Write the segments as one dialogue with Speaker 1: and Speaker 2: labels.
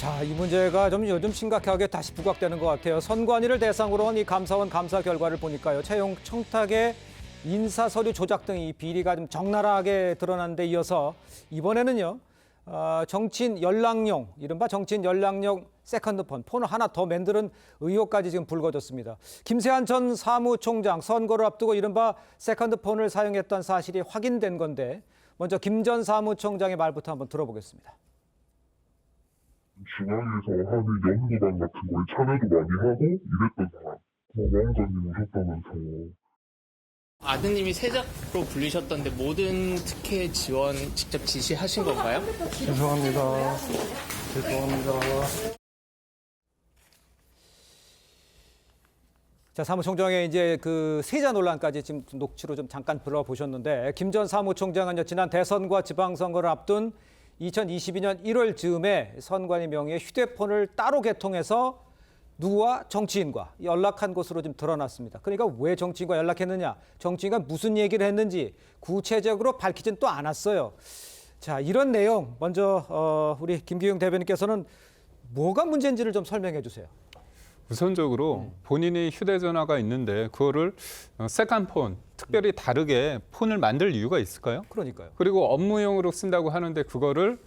Speaker 1: 자, 이 문제가 좀 요즘 심각하게 다시 부각되는 것 같아요. 선관위를 대상으로 한 이 감사원 감사 결과를 보니까요. 채용 청탁에 인사 서류 조작 등이 비리가 좀 적나라하게 드러난 데 이어서 이번에는요. 정치인 연락용, 이른바 정치인 연락용 세컨드폰, 폰을 하나 더 만드는 의혹까지 지금 불거졌습니다. 김세한 전 사무총장 선거를 앞두고 이른바 세컨드폰을 사용했던 사실이 확인된 건데 먼저 김 전 사무총장의 말부터 한번 들어보겠습니다.
Speaker 2: 중앙에서 하는 연구반 같은 거에 참여도 많이 하고 이랬던 사람. 왕자님 오셨다면서.
Speaker 3: 아드님이 세작으로 불리셨던데 모든 특혜 지원 직접 지시하신 건가요?
Speaker 4: 죄송합니다.
Speaker 1: 자, 사무총장의 이제 그 세자 논란까지 지금 녹취로 좀 잠깐 들어보셨는데 김 전 사무총장은 지난 대선과 지방선거를 앞둔 2022년 1월 즈음에 선관위 명의의 휴대폰을 따로 개통해서 누구와 정치인과 연락한 것으로 좀 드러났습니다. 그러니까 왜 정치인과 연락했느냐, 정치인과 무슨 얘기를 했는지 구체적으로 밝히진 또 않았어요. 자, 이런 내용 먼저 우리 김기용 대변인께서는 뭐가 문제인지를 좀 설명해 주세요.
Speaker 4: 우선적으로 본인이 휴대전화가 있는데 그거를 세컨폰, 특별히 다르게 폰을 만들 이유가 있을까요?
Speaker 1: 그러니까요.
Speaker 4: 그리고 업무용으로 쓴다고 하는데 그거를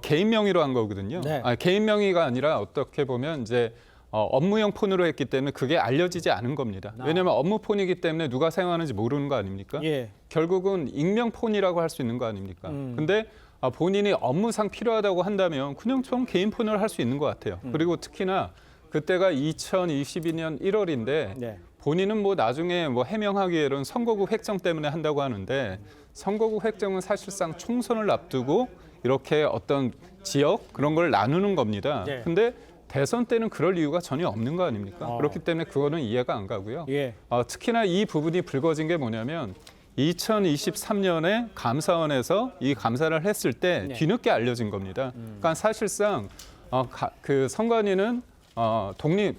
Speaker 4: 개인 명의로 한 거거든요.
Speaker 1: 네.
Speaker 4: 개인 명의가 아니라 어떻게 보면 이제 업무용 폰으로 했기 때문에 그게 알려지지 않은 겁니다. 왜냐하면 업무 폰이기 때문에 누가 사용하는지 모르는 거 아닙니까?
Speaker 1: 예.
Speaker 4: 결국은 익명 폰이라고 할 수 있는 거 아닙니까? 근데 본인이 업무상 필요하다고 한다면 그냥 좀 개인 폰으로 할 수 있는 것 같아요. 그리고 특히나 그때가 2022년 1월인데
Speaker 1: 네.
Speaker 4: 본인은 뭐 나중에 뭐 해명하기에는 선거구 획정 때문에 한다고 하는데 선거구 획정은 사실상 총선을 앞두고 이렇게 어떤 지역 그런 걸 나누는 겁니다.
Speaker 1: 네.
Speaker 4: 근데 대선 때는 그럴 이유가 전혀 없는 거 아닙니까? 그렇기 때문에 그거는 이해가 안 가고요.
Speaker 1: 예.
Speaker 4: 특히나 이 부분이 불거진 게 뭐냐면 2023년에 감사원에서 이 감사를 했을 때
Speaker 1: 네.
Speaker 4: 뒤늦게 알려진 겁니다. 그러니까 사실상 그 선관위는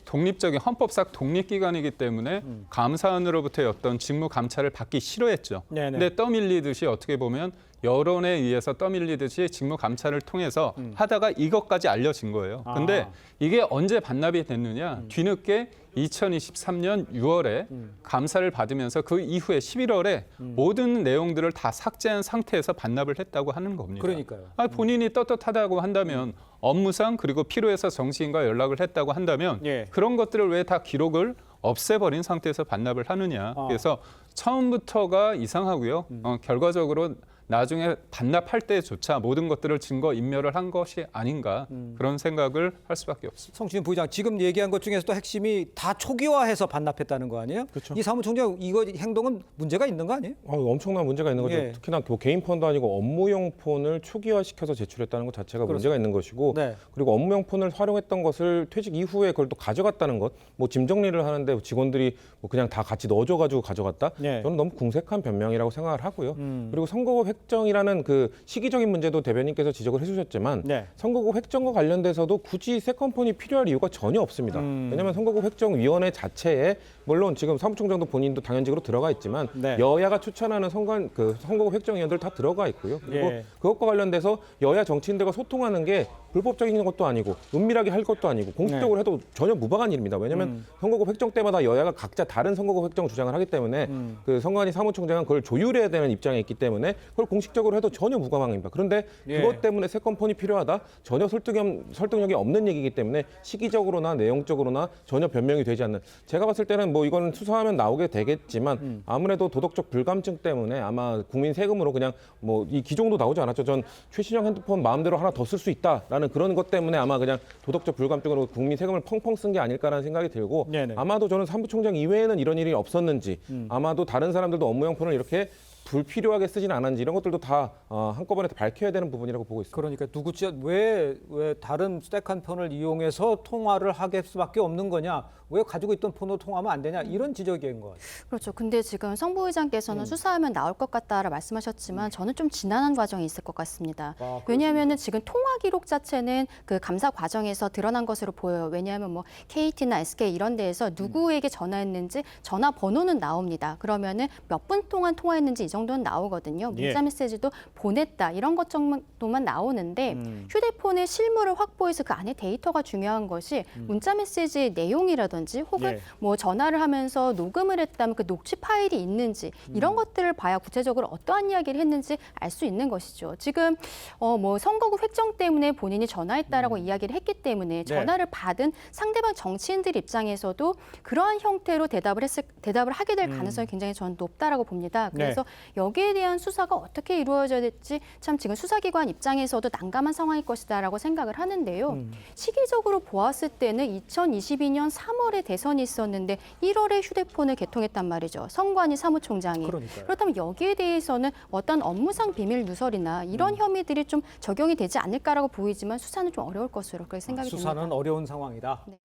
Speaker 4: 독립적인 헌법상 독립기관이기 때문에 감사원으로부터의 어떤 직무 감찰을 받기 싫어했죠.
Speaker 1: 네네.
Speaker 4: 근데 떠밀리듯이 어떻게 보면 여론에 의해서 떠밀리듯이 직무 감찰을 통해서 하다가 이것까지 알려진 거예요. 근데 이게 언제 반납이 됐느냐? 뒤늦게 2023년 6월에 감사를 받으면서 그 이후에 11월에 모든 내용들을 다 삭제한 상태에서 반납을 했다고 하는 겁니다.
Speaker 1: 그러니까요.
Speaker 4: 본인이 떳떳하다고 한다면 업무상 그리고 필요해서 정치인과 연락을 했다고 한다면
Speaker 1: 예.
Speaker 4: 그런 것들을 왜 다 기록을 없애버린 상태에서 반납을 하느냐. 그래서 처음부터가 이상하고요. 결과적으로 나중에 반납할 때조차 모든 것들을 증거 인멸을 한 것이 아닌가 그런 생각을 할 수밖에 없습니다.
Speaker 1: 성추진 부의장, 지금 얘기한 것 중에서 또 핵심이 다 초기화해서 반납했다는 거 아니에요?
Speaker 5: 그렇죠.
Speaker 1: 이 사무총장 이거 행동은 문제가 있는 거 아니에요?
Speaker 5: 엄청난 문제가 있는 거죠.
Speaker 1: 예.
Speaker 5: 특히나 뭐 개인 폰도 아니고 업무용 폰을 초기화시켜서 제출했다는 것 자체가 문제가 있는 것이고
Speaker 1: 네.
Speaker 5: 그리고 업무용 폰을 활용했던 것을 퇴직 이후에 그걸 또 가져갔다는 것, 뭐 짐 정리를 하는데 직원들이 뭐 그냥 다 같이 넣어줘가지고 가져갔다.
Speaker 1: 네.
Speaker 5: 저는 너무 궁색한 변명이라고 생각을 하고요. 그리고 선거구 획정이라는 그 시기적인 문제도 대변인께서 지적을 해주셨지만
Speaker 1: 네.
Speaker 5: 선거구 획정과 관련돼서도 굳이 세컨폰이 필요할 이유가 전혀 없습니다. 왜냐하면 선거구 획정위원회 자체에 물론 지금 사무총장도 본인도 당연직으로 들어가 있지만
Speaker 1: 네.
Speaker 5: 여야가 추천하는 선거구 획정위원들 다 들어가 있고요. 그리고
Speaker 1: 예.
Speaker 5: 그것과 관련돼서 여야 정치인들과 소통하는 게 불법적인 것도 아니고 은밀하게 할 것도 아니고 공식적으로 해도 전혀 무방한 일입니다. 왜냐하면 선거구 획정 때마다 여야가 각자 다른 선거구 획정 주장을 하기 때문에 그 선관위 사무총장은 그걸 조율해야 되는 입장에 있기 때문에 그걸 공식적으로 해도 전혀 무방합니다. 그런데
Speaker 1: 예.
Speaker 5: 그것 때문에 세컨폰이 필요하다? 전혀 설득력이 없는 얘기이기 때문에 시기적으로나 내용적으로나 전혀 변명이 되지 않는, 제가 봤을 때는 뭐 이건 수사하면 나오게 되겠지만 아무래도 도덕적 불감증 때문에 아마 국민 세금으로 그냥 뭐 이 기종도 나오지 않았죠. 전 최신형 핸드폰 마음대로 하나 더 쓸 수 있다라는 그런 것 때문에 아마 그냥 도덕적 불감증으로 국민 세금을 펑펑 쓴 게 아닐까라는 생각이 들고
Speaker 1: 네네.
Speaker 5: 아마도 저는 사무총장 이외에는 이런 일이 없었는지 아마도 다른 사람들도 업무용 폰을 이렇게 불필요하게 쓰지는 않았는지 이런 것들도 다 한꺼번에 밝혀야 되는 부분이라고 보고 있습니다.
Speaker 1: 그러니까 누구지 왜 다른 세컨폰을 이용해서 통화를 하게 수밖에 없는 거냐? 왜 가지고 있던 폰으로 통화하면 안 되냐? 이런 지적인 것 같아요.
Speaker 6: 그렇죠. 근데 지금 성 부의장께서는 수사하면 나올 것 같다라 말씀하셨지만 저는 좀 지난한 과정이 있을 것 같습니다. 왜냐하면은 지금 통화 기록 자체는 그 감사 과정에서 드러난 것으로 보여요. 왜냐하면 뭐 KT나 SK 이런 데에서 누구에게 전화했는지 전화 번호는 나옵니다. 그러면은 몇 분 동안 통화했는지 이 정도는 나오거든요.
Speaker 1: 예.
Speaker 6: 문자 메시지도 보냈다 이런 것 정도만 나오는데 휴대폰의 실물을 확보해서 그 안에 데이터가 중요한 것이 문자 메시지의 내용이라든지 혹은
Speaker 1: 예.
Speaker 6: 뭐 전화를 하면서 녹음을 했다면 그 녹취 파일이 있는지 이런 것들을 봐야 구체적으로 어떠한 이야기를 했는지 알 수 있는 것이죠. 지금 뭐 선거구 획정 때문에 본인이 전화했다라고 이야기를 했기 때문에 전화를 받은 상대방 정치인들 입장에서도 그러한 형태로 대답을 하게 될 가능성이 굉장히 저는 높다라고 봅니다. 그래서 여기에 대한 수사가 어떻게 이루어져야 될지 참 지금 수사기관 입장에서도 난감한 상황일 것이다라고 생각을 하는데요. 시기적으로 보았을 때는 2022년 3월에 대선이 있었는데 1월에 휴대폰을 개통했단 말이죠. 선관위 사무총장이.
Speaker 1: 그러니까요.
Speaker 6: 그렇다면 여기에 대해서는 어떤 업무상 비밀 누설이나 이런 혐의들이 좀 적용이 되지 않을까라고 보이지만 수사는 좀 어려울 것으로 그렇게 생각이 듭니다.
Speaker 1: 수사는 어려운 상황이다.
Speaker 6: 네.